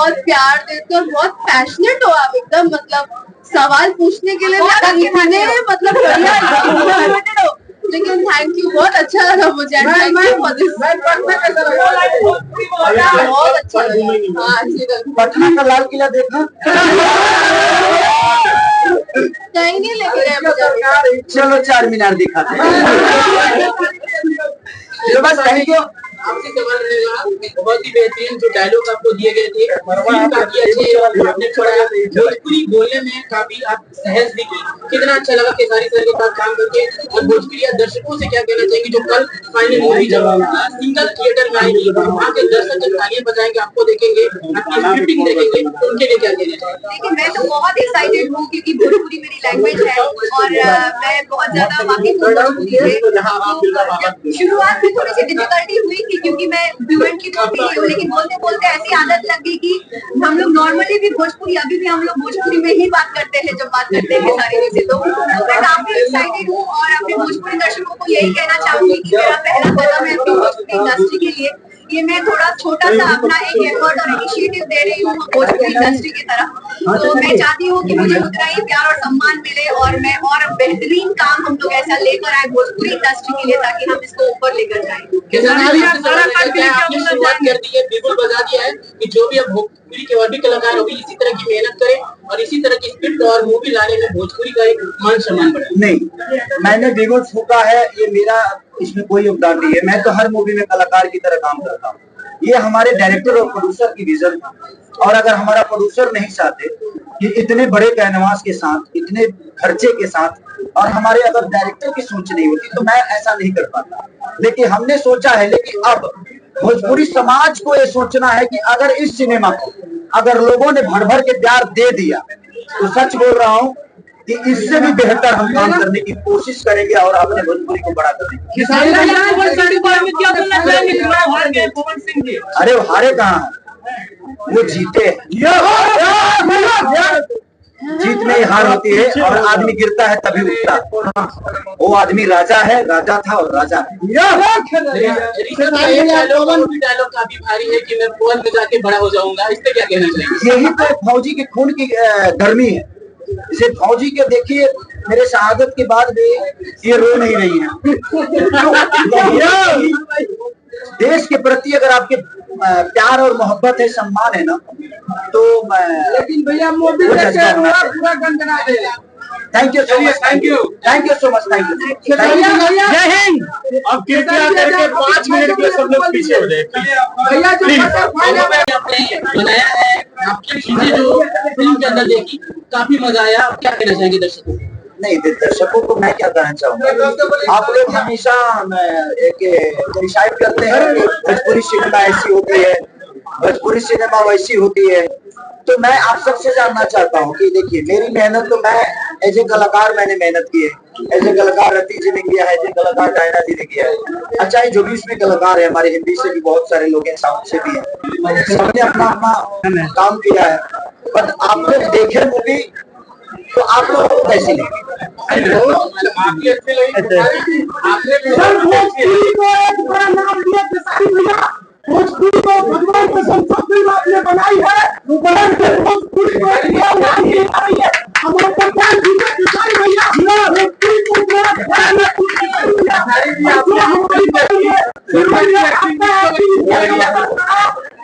बहुत प्यार देते हो, बहुत पैशनेट हो आप एकदम, मतलब सवाल पूछने के लिए मतलब बढ़िया हो। लेकिन थैंक यू, बहुत अच्छा लगा मुझे। बहुत अच्छा लगा। पटना का लाल किला देखा? कहीं नहीं लेके गए मुझे। चलो 4 मीनार दिखाते हैं। तो बस थैंक यू। आपसे सवाल रहेगा, बहुत ही बेहतरीन जो डायलॉग आपको दिए गए थे काफी अच्छे आपने पढ़ा, भोजपुरी बोलने में काफी आप सहज दिखी। कितना अच्छा लगा खेसारी सर के साथ काम करके। और भोजपुरी दर्शकों से क्या कहना चाहेंगे जो कल फाइनल मूवी जब सिंगल थिएटर में आएगी, वहाँ के दर्शक जब तालियां बजाएंगे, आपको देखेंगे, आपकी स्क्रिप्टिंग देखेंगे, तो उनके लिए क्या कहना चाहेंगे? देखिए, मैं तो बहुत एक्साइटेड हूँ क्योंकि भोजपुरी मेरी लैंग्वेज है और मैं बहुत ज्यादा वाकिफ हूँ भोजपुरी से। शुरुआत में थोड़ी सी डिफिकल्टी हुई थी क्योंकि मैं फ्लुएंटली बोलती नहीं हूँ, लेकिन बोलते बोलते ऐसी आदत लग गई कि हम लोग नॉर्मली भी भोजपुरी, अभी भी हम लोग भोजपुरी में ही बात करते हैं जब बात करते हैं सारी चीजें। तो मैं काफी एक्साइटेड हूँ और अपने भोजपुरी दर्शकों को यही कहना चाहूंगी कि मेरा पहला कदम है अपनी भोजपुरी इंडस्ट्री के लिए। ये मैं थोड़ा छोटा सा अपना एक एफर्ट और इनिशिएटिव दे रही हूँ भोजपुरी इंडस्ट्री की तरफ। तो मैं चाहती हूँ कि मुझे उतना ही प्यार और सम्मान मिले और मैं और बेहतरीन काम हम लोग ऐसा लेकर आए भोजपुरी इंडस्ट्री के लिए, ताकि हम इसको ऊपर लेकर जाए। आपने शुरुआत कर दी है, बिल्कुल बता दिया है कि जो भी अब भोजपुरी के और भी कलाकार होगी इसी तरह की मेहनत करें और इसी तरह की स्क्रिप्ट और मूवी लाने में भोजपुरी का एक मान सम्मान बढ़े। नहीं, मैंने बिल्कुल फूका है, ये मेरा इसमें कोई योगदान नहीं है। मैं तो हर मूवी में कलाकार की तरह काम करता हूँ। ये हमारे डायरेक्टर और प्रोड्यूसर की विजन था, और अगर हमारा प्रोड्यूसर नहीं चाहते कि इतने बड़े कैनवास के साथ, इतने खर्चे के साथ, और हमारे अगर डायरेक्टर की सोच नहीं होती तो मैं ऐसा नहीं कर पाता। लेकिन हमने सोचा है, लेकिन अब भोजपुरी समाज को ये सोचना है कि अगर इस सिनेमा को अगर लोगों ने भर भर के प्यार दे दिया तो सच बोल रहा हूँ कि इससे भी बेहतर हम काम करने की कोशिश करेंगे और अपने भोजपुरी को बड़ा करेंगे। अरे वो हारे कहाँ है, वो जीते। जीत में हार होती है और आदमी गिरता है तभी उठता। वो आदमी राजा है, राजा था और राजा है। डायलॉग काफी भारी है कि मैं फौज में जाके बड़ा हो जाऊंगा, इस पे क्या कहना चाहिए? यही तो फौजी के खून की गर्मी है। इसे फौजी के देखिए, मेरे शहादत के बाद भी ये रो नहीं रही है। देश के प्रति अगर आपके प्यार और मोहब्बत है, सम्मान है ना, तो लेकिन भैया मोदी पूरा गंजना देगा। Thank you so much, thank you so much, thank you. जय हिंद। अब कृपया करके 5 मिनट के सब लोग पीछे हो जाए भैया। जो बनाया है आपकी चीजें जो फिल्म के अंदर देखी, काफी मजा आया। आप क्या कहना चाहेंगे दर्शकों को? नहीं, दर्शकों को मैं क्या कहना चाहूंगा, आप लोग हमेशा एक डिसाइड करते हैं कि भोजपुरी सिनेमा ऐसी होती है, भोजपुरी सिनेमा वैसी होती है। तो मैं आप सबसे जानना चाहता हूँ कि देखिए, मेरी मेहनत तो मैं एज ए कलाकार मैंने मेहनत की है। एज ए कलाकार रति जी ने किया है, एज ए कलाकार डायना जी ने किया है। अच्छा, ये जो भी इसमें कलाकार है, हमारे हिंदी से भी बहुत सारे लोग हैं, साउथ से भी हैं, सबने अपना अपना काम किया है। बट आप लोग देखे मूवी तो आप लोगों को कैसी लगी? भोजपुरी को भगवान को संपत्ति आपने बनाई है, भोजपुरी को हमारे प्रधान जी ने दिखाई भैया भोजपुरी को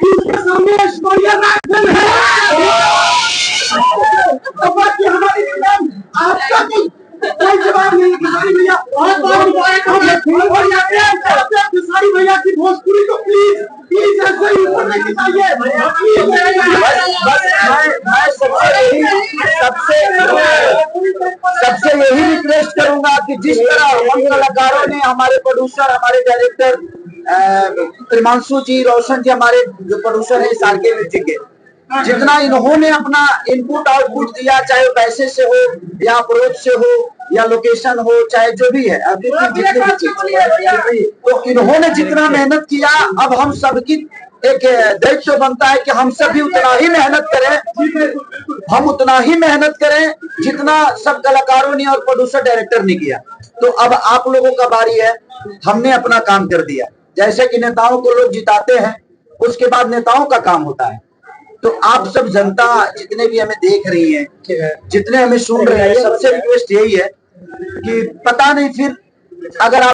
इसके सामने स्टोरिया नाचन है। हमारी आपका कोई जवाब नहीं किसानी भैया। किसानी भैया की भोजपुरी को प्लीज ऐसे ही ऊपर नहीं चाहिए। सबसे यही रिक्वेस्ट करूंगा कि जिस तरह हम कलाकारों ने, हमारे प्रोड्यूसर, हमारे डायरेक्टर प्रिमांशु जी, रोशन जी, हमारे जो प्रोड्यूसर है सार्के म्यूजिक के, जितना इन्होंने अपना इनपुट आउटपुट दिया, चाहे पैसे से हो या अप्रोच से हो या लोकेशन हो, चाहे जो भी है, तो इन्होंने जितना मेहनत किया, अब हम सबकी एक दायित्व बनता है कि हम सब भी उतना ही मेहनत करें। हम उतना ही मेहनत करें जितना सब कलाकारों ने और प्रोड्यूसर डायरेक्टर ने किया। तो अब आप लोगों का बारी है। हमने अपना काम कर दिया। जैसे कि नेताओं को लोग जिताते हैं, उसके बाद नेताओं का काम होता है तो आप सब जनता जितने भी हमें देख रही हैं, जितने हमें सुन रहे हैं, सबसे रिक्वेस्ट यही है कि पता नहीं फिर अगर आप